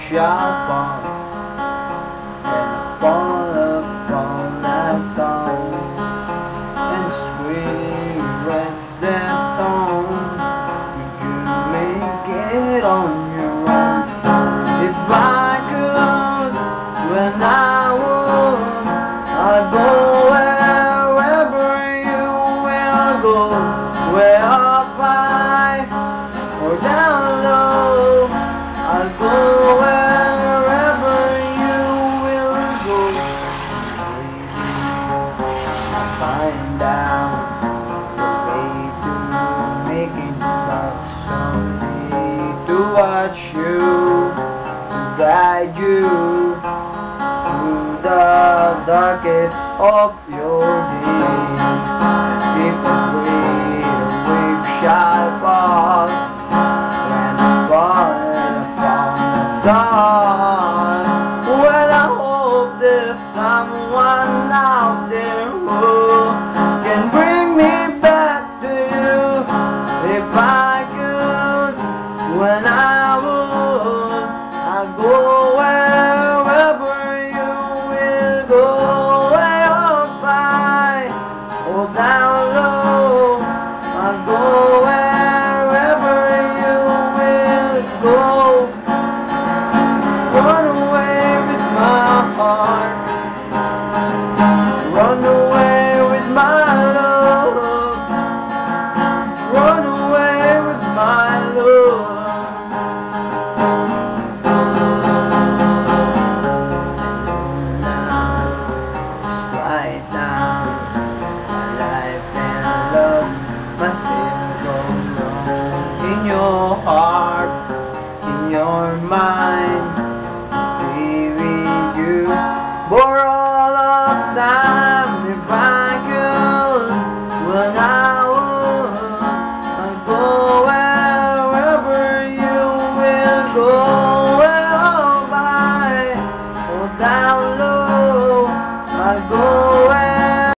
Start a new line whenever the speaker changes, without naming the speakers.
Shall fall, and I fall upon that song, and sweet restless song. You make it on your own. If I could, when I would, I'd go wherever you will go, way up high or down low. I'll go wherever you will go. Find out the way to make it love someday, to watch you, to guide you through the darkest of your days. If a great wave shall fall, when I fall upon the sun, well, I hope there's someone out there who can bring me back to you. If I could, when I would, I'd go wherever you will go, way up high or down low. I'd go wherever you will go. Run away with my heart, run away with my love, run away with my love. Right now, my life and love must still go on in your heart, in your mind. Stay with you for all of time. If I could, when I would, I'd go wherever you will go, way up high or down low. I'd go